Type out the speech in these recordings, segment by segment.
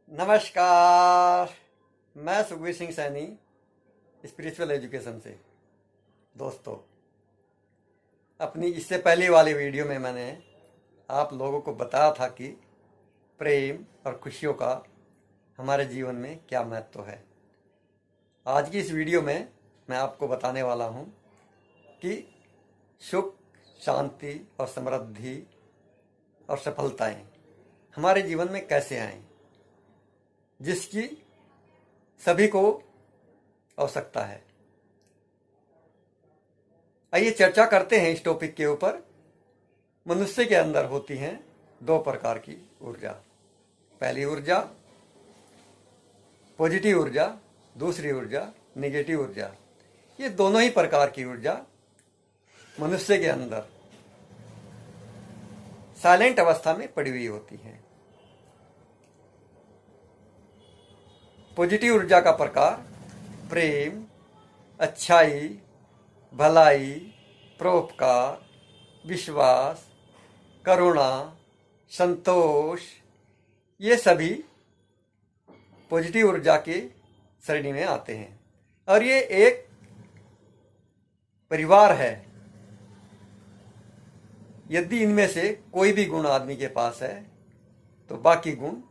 नमस्कार। मैं Sukhbir Singh Saini, spiritual education से। दोस्तों, अपनी इससे पहले वाली वीडियो में मैंने आप लोगों को बताया था कि प्रेम और खुशियों का हमारे जीवन में क्या महत्व है। आज की इस वीडियो में मैं आपको बताने वाला हूँ कि सुख, शांति और समृद्धि और सफलताएं हमारे जीवन में कैसे आएं, जिसकी सभी को आवश्यकता है। आइए चर्चा करते हैं इस टॉपिक के ऊपर। मनुष्य के अंदर होती हैं दो प्रकार की ऊर्जा। पहली ऊर्जा पॉजिटिव ऊर्जा, दूसरी ऊर्जा नेगेटिव ऊर्जा। ये दोनों ही प्रकार की ऊर्जा मनुष्य के अंदर साइलेंट अवस्था में पड़ी हुई होती हैं। पॉजिटिव ऊर्जा का प्रकार प्रेम, अच्छाई, भलाई, परोपकार, विश्वास, करुणा, संतोष, ये सभी पॉजिटिव ऊर्जा के श्रेणी में आते हैं। और ये एक परिवार है। यदि इनमें से कोई भी गुण आदमी के पास है तो बाकी गुण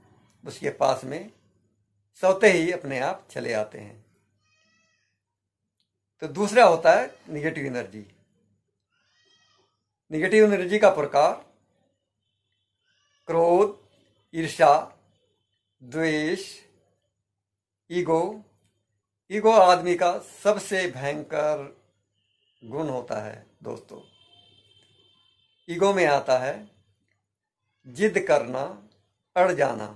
उसके पास में स्वतः ही अपने आप चले आते हैं। तो दूसरा होता है निगेटिव एनर्जी। निगेटिव एनर्जी का प्रकार क्रोध, ईर्ष्या, द्वेष, ईगो। ईगो आदमी का सबसे भयंकर गुण होता है। दोस्तों, ईगो में आता है जिद करना, अड़ जाना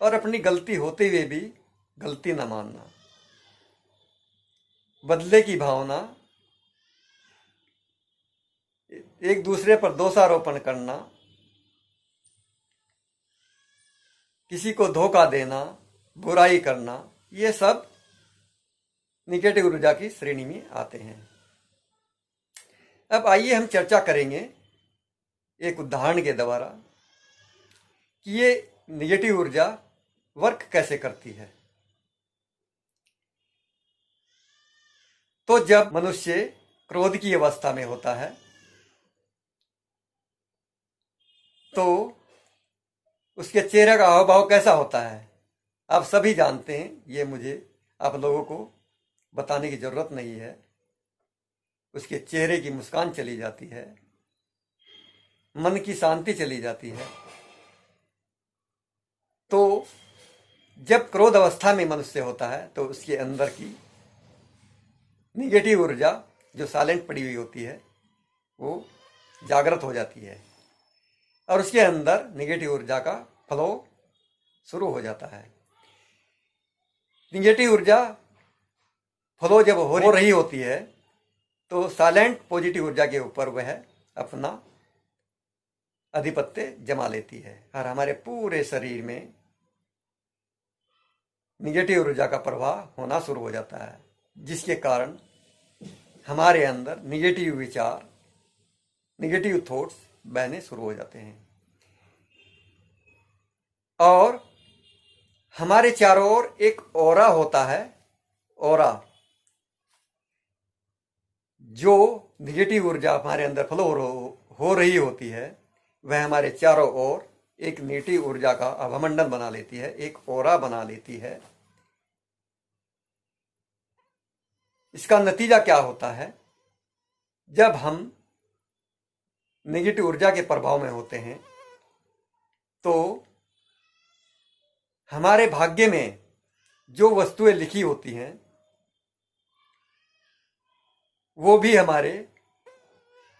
और अपनी गलती होते हुए भी गलती न मानना, बदले की भावना, एक दूसरे पर दोषारोपण करना, किसी को धोखा देना, बुराई करना, ये सब निगेटिव ऊर्जा की श्रेणी में आते हैं। अब आइए हम चर्चा करेंगे एक उदाहरण के द्वारा कि ये निगेटिव ऊर्जा वर्क कैसे करती है। तो जब मनुष्य क्रोध की अवस्था में होता है तो उसके चेहरे का हाव भाव कैसा होता है आप सभी जानते हैं। ये मुझे आप लोगों को बताने की जरूरत नहीं है। उसके चेहरे की मुस्कान चली जाती है, मन की शांति चली जाती है। तो जब क्रोध अवस्था में मनुष्य होता है तो उसके अंदर की निगेटिव ऊर्जा जो साइलेंट पड़ी हुई होती है वो जागृत हो जाती है और उसके अंदर निगेटिव ऊर्जा का फ्लो शुरू हो जाता है। निगेटिव ऊर्जा फ्लो जब हो रही होती है तो साइलेंट पॉजिटिव ऊर्जा के ऊपर वह अपना आधिपत्य जमा लेती है और हमारे पूरे शरीर में निगेटिव ऊर्जा का प्रवाह होना शुरू हो जाता है, जिसके कारण हमारे अंदर निगेटिव विचार, निगेटिव थॉट्स बहने शुरू हो जाते हैं और हमारे चारों ओर एक ऑरा होता है। ऑरा जो निगेटिव ऊर्जा हमारे अंदर फ्लो हो रही होती है वह हमारे चारों ओर एक नेगेटिव ऊर्जा का आभामंडल बना लेती है, एक ऑरा बना लेती है। इसका नतीजा क्या होता है? जब हम नेगेटिव ऊर्जा के प्रभाव में होते हैं तो हमारे भाग्य में जो वस्तुएं लिखी होती हैं वो भी हमारे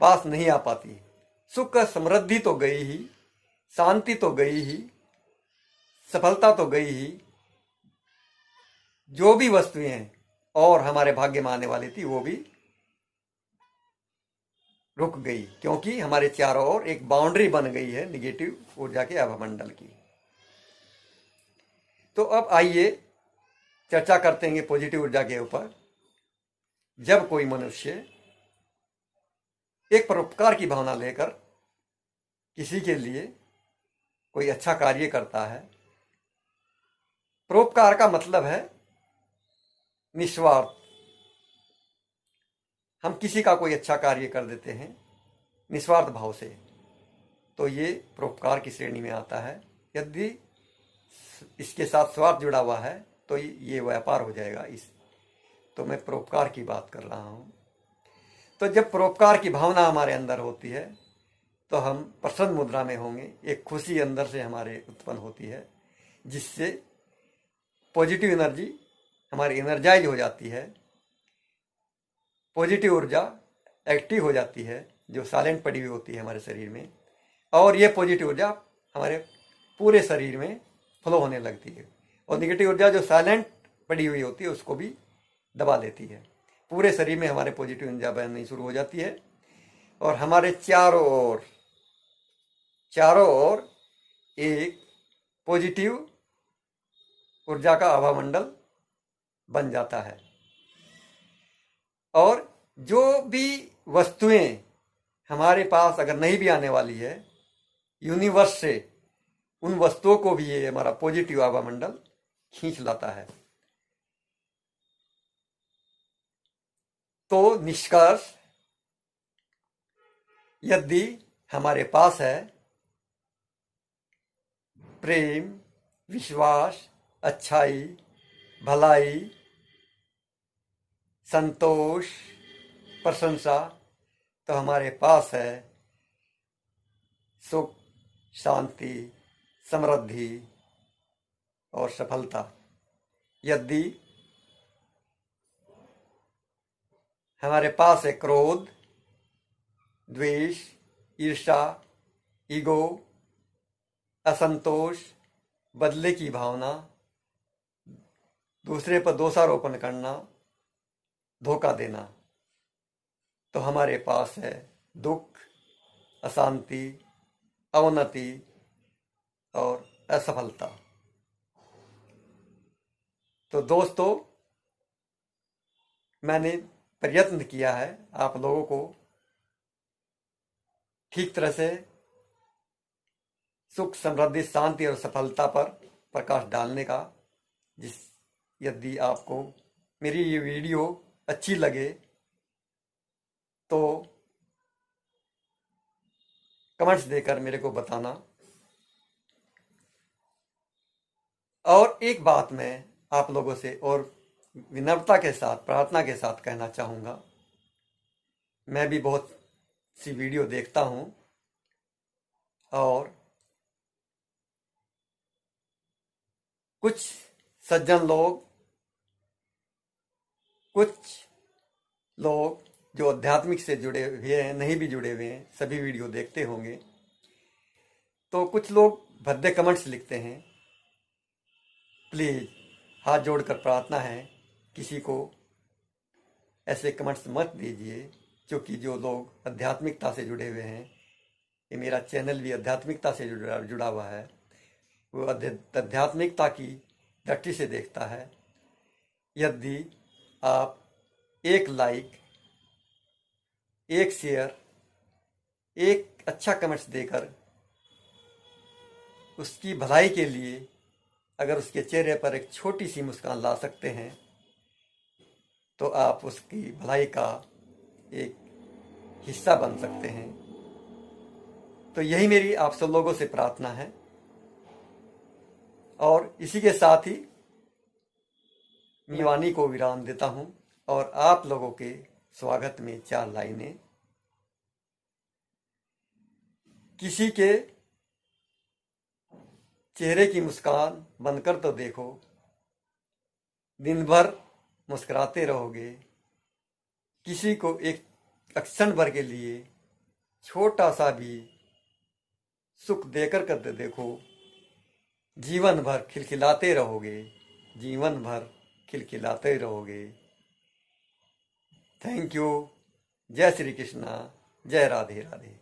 पास नहीं आ पाती। सुख समृद्धि तो गई ही, शांति तो गई ही, सफलता तो गई ही, जो भी वस्तुएं और हमारे भाग्य में आने वाली थी वो भी रुक गई, क्योंकि हमारे चारों ओर एक बाउंड्री बन गई है निगेटिव ऊर्जा के आभामंडल की। तो अब आइए चर्चा करते हैं पॉजिटिव ऊर्जा के ऊपर। जब कोई मनुष्य एक परोपकार की भावना लेकर किसी के लिए कोई अच्छा कार्य करता है परोपकार का मतलब है निस्वार्थ। हम किसी का कोई अच्छा कार्य कर देते हैं निस्वार्थ भाव से, तो ये परोपकार की श्रेणी में आता है। यदि इसके साथ स्वार्थ जुड़ा हुआ है तो ये व्यापार हो जाएगा। तो मैं परोपकार की बात कर रहा हूँ। तो जब परोपकार की भावना हमारे अंदर होती है तो हम प्रसन्न मुद्रा में होंगे। एक खुशी अंदर से हमारे उत्पन्न होती है, जिससे पॉजिटिव एनर्जी हमारी एनर्जाइज हो जाती है। पॉजिटिव ऊर्जा एक्टिव हो जाती है जो साइलेंट पड़ी हुई होती है हमारे शरीर में, और ये पॉजिटिव ऊर्जा हमारे पूरे शरीर में फ्लो होने लगती है। और निगेटिव ऊर्जा जो साइलेंट पड़ी हुई होती है उसको भी दबा देती है। पूरे शरीर में हमारे पॉजिटिव ऊर्जा बननी शुरू हो जाती है और हमारे चारों ओर एक पॉजिटिव ऊर्जा का आभामंडल बन जाता है। और जो भी वस्तुएं हमारे पास अगर नहीं भी आने वाली है यूनिवर्स से, उन वस्तुओं को भी ये हमारा पॉजिटिव आभामंडल खींच लाता है। तो निष्कर्ष, यदि हमारे पास है प्रेम, विश्वास, अच्छाई, भलाई, संतोष, प्रशंसा, तो हमारे पास है सुख, शांति, समृद्धि और सफलता। यदि हमारे पास है क्रोध, द्वेष, ईर्ष्या, ईगो, असंतोष, बदले की भावना, दूसरे पर दोषारोपण करना, धोखा देना, तो हमारे पास है दुख, अशांति, अवनति और असफलता। तो दोस्तों, मैंने प्रयत्न किया है आप लोगों को ठीक तरह से सुख, समृद्धि, शांति और सफलता पर प्रकाश डालने का। यदि आपको मेरी ये वीडियो अच्छी लगे तो कमेंट्स देकर मेरे को बताना। और एक बात मैं आप लोगों से और विनम्रता के साथ, प्रार्थना के साथ कहना चाहूँगा, मैं भी बहुत सी वीडियो देखता हूँ और कुछ सज्जन लोग, कुछ लोग जो आध्यात्मिक से जुड़े हुए हैं, नहीं भी जुड़े हुए हैं, सभी वीडियो देखते होंगे, तो कुछ लोग भद्दे कमेंट्स लिखते हैं। प्लीज़ हाथ जोड़कर प्रार्थना है, किसी को ऐसे कमेंट्स मत दीजिए, क्योंकि जो लोग आध्यात्मिकता से जुड़े हुए हैं, ये मेरा चैनल भी आध्यात्मिकता से जुड़ा हुआ है, वो आध्यात्मिकता की दृष्टि से देखता है। यदि आप एक लाइक, एक शेयर, एक अच्छा कमेंट्स देकर उसकी भलाई के लिए अगर उसके चेहरे पर एक छोटी सी मुस्कान ला सकते हैं तो आप उसकी भलाई का एक हिस्सा बन सकते हैं। तो यही मेरी आप सब लोगों से प्रार्थना है। और इसी के साथ ही मैं वाणी को विराम देता हूं और आप लोगों के स्वागत में 4 लाइनें। किसी के चेहरे की मुस्कान बनकर तो देखो, दिन भर मुस्कुराते रहोगे। किसी को एक क्षण भर के लिए छोटा सा भी सुख देकर कर देखो, जीवन भर खिलखिलाते रहोगे, जीवन भर खिलखिलाते रहोगे। Thank you. जय श्री कृष्णा, जय राधे राधे।